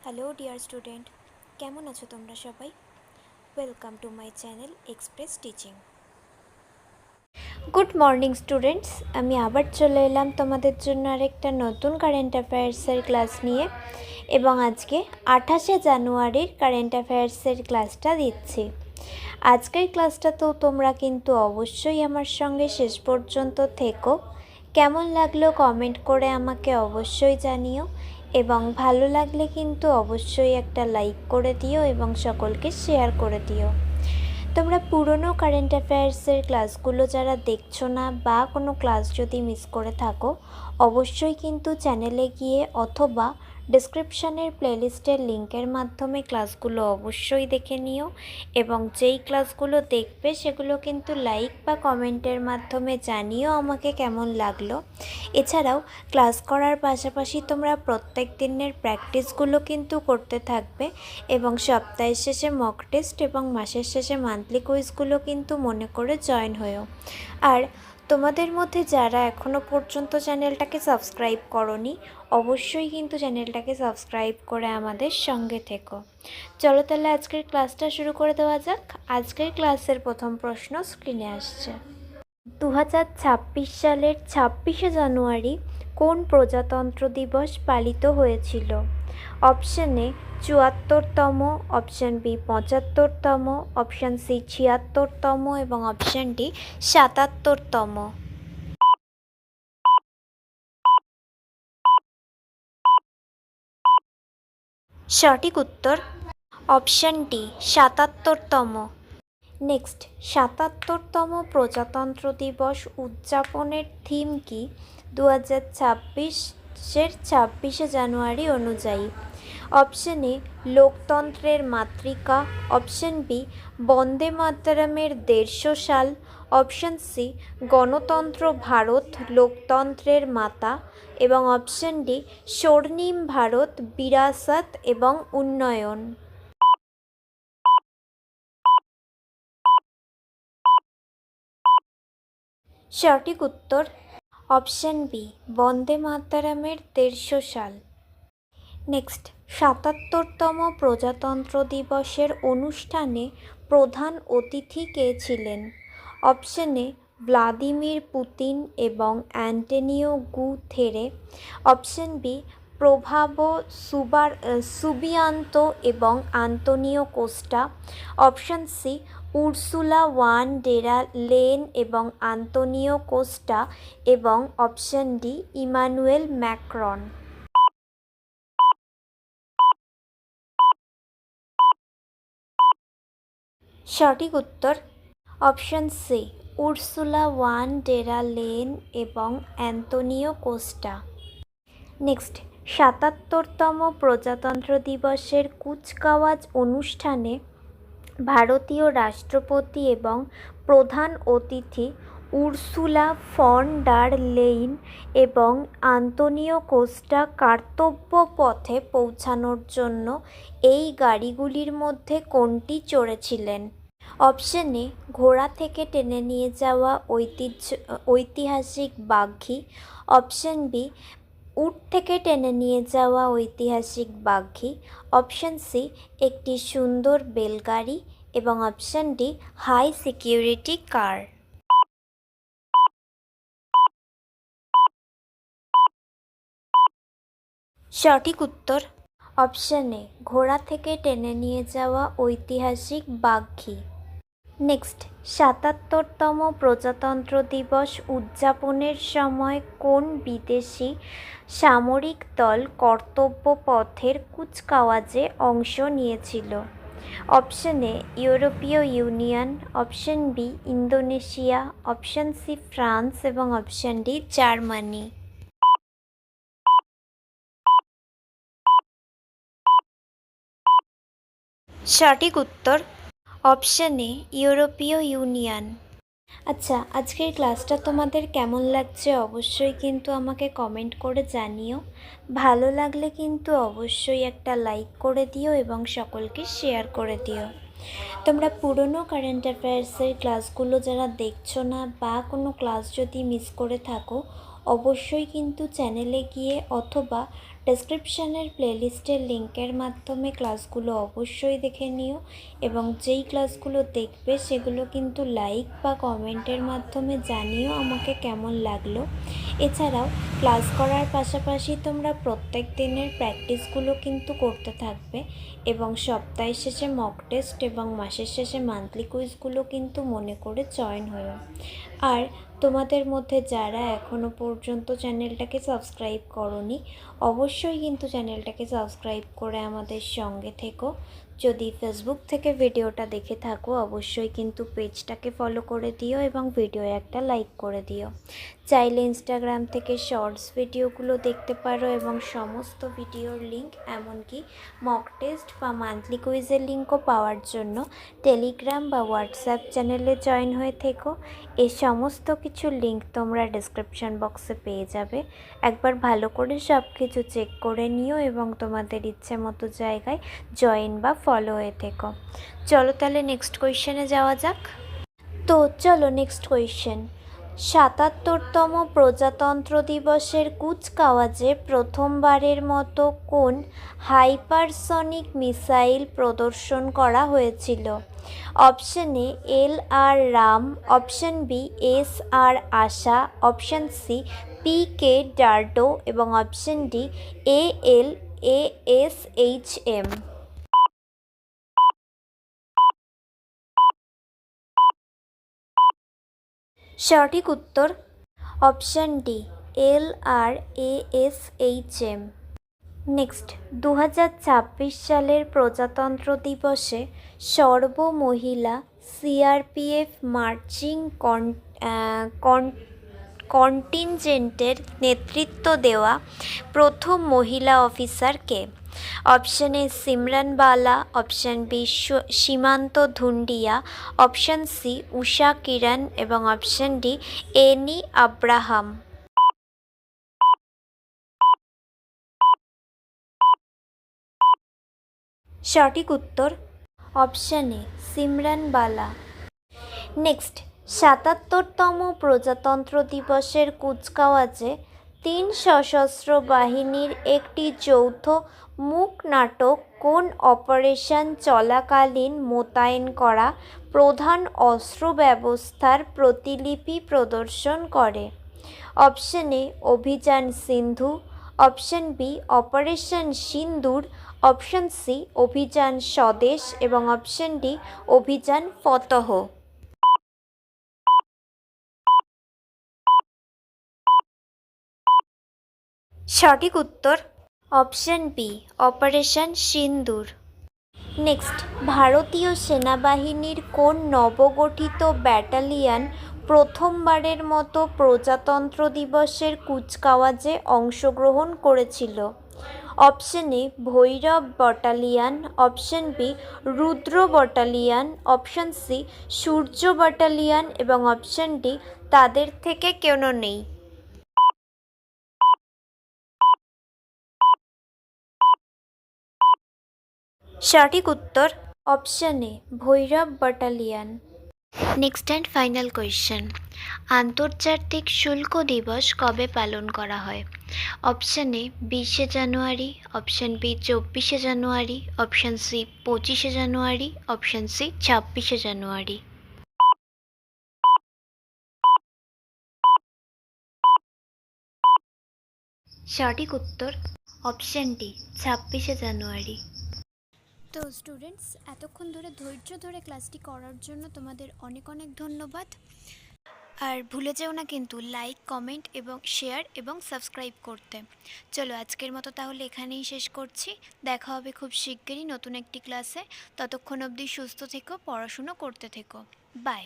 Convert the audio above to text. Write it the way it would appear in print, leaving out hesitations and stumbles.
Hello dear student, কেমন আছো তোমরা সবাই? Welcome to my channel express teaching. Good morning students, আমি আবার চলে এলাম তোমাদের জন্য আরেকটা নতুন কারেন্ট অ্যাফেয়ার্সের ক্লাস নিয়ে, এবং আজকে 28শে জানুয়ারির কারেন্ট অ্যাফেয়ার্সের ক্লাসটা দিচ্ছি। আজকের ক্লাসটা তো তোমরা কিন্তু অবশ্যই আমার সঙ্গে শেষ পর্যন্ত থেকো। কেমন লাগলো কমেন্ট করে আমাকে অবশ্যই জানিও, এবং ভালো লাগলে কিন্তু অবশ্যই একটা লাইক করে দিও এবং সকলকে শেয়ার করে দিও। তোমরা পুরনো কারেন্ট অ্যাফেয়ার্সের ক্লাসগুলো যারা দেখছো না বা কোনো ক্লাস যদি মিস করে থাকো, অবশ্যই কিন্তু চ্যানেলে গিয়ে অথবা ডেসক্রিপশানের প্লেলিস্টের লিঙ্কের মাধ্যমে ক্লাসগুলো অবশ্যই দেখে নিও, এবং যেই ক্লাসগুলো দেখবে সেগুলো কিন্তু লাইক বা কমেন্টের মাধ্যমে জানিও আমাকে কেমন লাগলো। এছাড়াও ক্লাস করার পাশাপাশি তোমরা প্রত্যেক দিনের প্র্যাকটিসগুলো কিন্তু করতে থাকবে, এবং সপ্তাহের শেষে মক টেস্ট এবং মাসের শেষে মান্থলি কুইজগুলো কিন্তু মনে করে জয়েন হয়েও। আর তোমাদের মধ্যে যারা এখনও পর্যন্ত চ্যানেলটাকে সাবস্ক্রাইব করোনি, অবশ্যই কিন্তু চ্যানেলটাকে সাবস্ক্রাইব করে আমাদের সঙ্গে থেকো। চলো তাহলে আজকের ক্লাসটা শুরু করে দেওয়া যাক। আজকের ক্লাসের প্রথম প্রশ্ন স্ক্রিনে আসছে। 2026 সালের 26শে জানুয়ারি কোন প্রজাতন্ত্র দিবস পালিত হয়েছিল? অপশন এ ৭৪তম, অপশন বি ৭৫তম, অপশন সি ৭৬তম এবং অপশন ডি ৭৭তম। সঠিক উত্তর অপশন ডি ৭৭তম। নেক্সট, ৭৭তম প্রজাতন্ত্র দিবস উদযাপনের থিম কি 2026-এর 26শে জানুয়ারি অনুযায়ী? অপশন এ লোকতন্ত্রের মাতৃকা, অপশন বি বন্দে মাতরমের ১৫০ সাল, অপশন সি গণতন্ত্র ভারত লোকতন্ত্রের মাতা, এবং অপশন ডি স্বর্ণিম ভারত বিরাসত এবং উন্নয়ন। সঠিক উত্তর অপশন বি বন্দে মাতরমের ১৫০ সাল। নেক্সট, ৭৭তম প্রজাতন্ত্র দিবসের অনুষ্ঠানে প্রধান অতিথি কে ছিলেন? অপশন এ ভ্লাদিমির পুতিন এবং Antonio Guterres, option B Prabowo Subianto এবং Antonio Costa, option C Ursula von der Leyen এবং আন্তোনিও কোস্টা, এবং অপশন ডি ইমানুয়েল ম্যাক্রন। সঠিক উত্তর option C Ursula von der Leyen এবং অ্যান্তোনিও কোস্টা। নেক্সট, ৭৭তম প্রজাতন্ত্র দিবসের কুচকাওয়াজ অনুষ্ঠানে ভারতীয় রাষ্ট্রপতি এবং প্রধান অতিথি উর্সুলা ফন ডার লেইন এবং আন্তোনিও কোস্টা কর্তব্য পথে পৌঁছানোর জন্য এই গাড়িগুলির মধ্যে কোনটি চড়েছিলেন? অপশন এ ঘোড়া থেকে টেনে নিয়ে যাওয়া ঐতিহাসিক বাগ্ঘি, অপশন বি উট থেকে টেনে নিয়ে যাওয়া ঐতিহাসিক বাগ্ঘি, অপশন সি একটি সুন্দর বেলগাড়ি, এবং অপশন ডি হাই সিকিউরিটি কার। সঠিক উত্তর অপশন এ ঘোড়া থেকে টেনে নিয়ে যাওয়া ঐতিহাসিক বাগ্ঘি। নেক্সট, ৭৭তম প্রজাতন্ত্র দিবস উদযাপনের সময় কোন বিদেশি সামরিক দল কর্তব্য পথের কুচকাওয়াজে অংশ নিয়েছিল? অপশন এ ইউরোপীয় Union, option B Indonesia, option C France এবং অপশন ডি জার্মানি। সঠিক উত্তর অপশন এ ইউরোপীয় ইউনিয়ন। আচ্ছা, আজকের ক্লাসটা তোমাদের কেমন লাগছে অবশ্যই কিন্তু আমাকে কমেন্ট করে জানিও। ভালো লাগলে কিন্তু অবশ্যই একটা লাইক করে দিও এবং সকলকে শেয়ার করে দিও। তোমরা পুরনো কারেন্ট অ্যাফেয়ার্সের ক্লাসগুলো যারা দেখছো না বা কোনো ক্লাস যদি মিস করে থাকো, অবশ্যই কিন্তু চ্যানেলে গিয়ে অথবা ডেসক্রিপশানের প্লেলিস্টের লিঙ্কের মাধ্যমে ক্লাসগুলো অবশ্যই দেখে নিও এবং যেই ক্লাসগুলো দেখবে সেগুলো কিন্তু লাইক বা কমেন্টের মাধ্যমে জানিও আমাকে কেমন লাগলো। এছাড়াও ক্লাস করার পাশাপাশি তোমরা প্রত্যেক দিনের প্র্যাকটিসগুলো কিন্তু করতে থাকবে এবং সপ্তাহের শেষে মক টেস্ট এবং মাসের শেষে মান্থলি কুইজগুলো কিন্তু মনে করে জয়েন হও। আর তোমাদের মধ্যে যারা এখনও পর্যন্ত চ্যানেলটাকে সাবস্ক্রাইব করোনি অবশ্যই কিন্তু চ্যানেলটাকে সাবস্ক্রাইব করে আমাদের সঙ্গে থেকো। যদি ফেসবুক থেকে ভিডিওটা দেখে থাকো অবশ্যই কিন্তু পেজটাকে ফলো করে দিও এবং ভিডিও একটা লাইক করে দিও। চাইলে ইনস্টাগ্রাম থেকে শর্টস ভিডিওগুলো দেখতে পারো এবং সমস্ত ভিডিওর লিঙ্ক এমনকি মক টেস্ট বা মান্থলি কুইজের লিঙ্কও পাওয়ার জন্য টেলিগ্রাম বা হোয়াটসঅ্যাপ চ্যানেলে জয়েন হয়ে থেকো। এই সমস্ত কিছুর লিঙ্ক তোমরা ডেসক্রিপশন বক্সে পেয়ে যাবে। একবার ভালো করে সব কিছু চেক করে নিও এবং তোমাদের ইচ্ছে মতো জায়গায় জয়েন বা ফলো হয়ে থেকো। চলো তাহলে নেক্সট কোয়েশ্চেনে যাওয়া যাক। তো চলো নেক্সট কোয়েশ্চেন। ৭৭তম প্রজাতন্ত্র দিবসের কুচকাওয়াজে প্রথমবারের মতো কোন হাইপারসনিক মিসাইল প্রদর্শন করা হয়েছিল? Option A LR Ram, option B SR Asha, option C PK ডার্ডো এবং অপশন ডি ALASHM। সঠিক উত্তর অপশান ডি LRASHM। নেক্সট 2026 সালের প্রজাতন্ত্র দিবসে সর্বমহিলা CRPF মার্চিং কন্টিনজেন্টের নেতৃত্ব দেওয়া প্রথম মহিলা অফিসার কে? Option A Simran Bala, option B সীমান্ত ধুন্ডিয়া, অপশন সি উষা কিরণ এবং অপশন ডি এনি আব্রাহাম। সঠিক উত্তর option A Simran Bala. Next ৭৭তম প্রজাতন্ত্র দিবসের কুচকাওয়াজে ৩ সশস্ত্র বাহিনীর একটি যৌথ মূক নাটক কোন অপারেশন চলাকালীন মোতায়েন করা প্রধান অস্ত্র ব্যবস্থার প্রতিলিপি প্রদর্শন করে? অপশন এ অভিযান সিন্ধু, অপশন বি অপারেশন সিন্দুর, অপশন সি অভিযান স্বদেশ এবং অপশন ডি অভিযান ফতহ। সঠিক উত্তর অপশন বি অপারেশন সিন্দুর। নেক্সট ভারতীয় সেনাবাহিনীর কোন নবগঠিত ব্যাটালিয়ন প্রথমবারের মতো প্রজাতন্ত্র দিবসের কুচকাওয়াজে অংশগ্রহণ করেছিল? Option A Bhairav battalion, option B Rudra battalion, option C Surya battalion এবং অপশন ডি তাদের থেকে কোনো নেই। সঠিক উত্তর option A Bhairav battalion. Next and final question. আন্তর্জাতিক শুল্ক দিবস কবে পালন করা হয়? অপশন এ 20শে জানুয়ারি, অপশন বি 24শে জানুয়ারি, অপশন সি 25শে জানুয়ারি, অপশন সি 26শে জানুয়ারি। সঠিক উত্তর অপশন ডি 26শে জানুয়ারি। তো স্টুডেন্টস এতক্ষণ ধরে ধৈর্য ধরে ক্লাসটি করার জন্য তোমাদের অনেক অনেক ধন্যবাদ। আর ভুলে যেও না কিন্তু লাইক, কমেন্ট এবং শেয়ার এবং সাবস্ক্রাইব করতে। চলো আজকের মতো তাহলে এখানেই শেষ করছি। দেখা হবে খুব শিগগিরই নতুন একটি ক্লাসে। ততক্ষণ অবধি সুস্থ থেকো, পড়াশুনো করতে থেকো। বাই।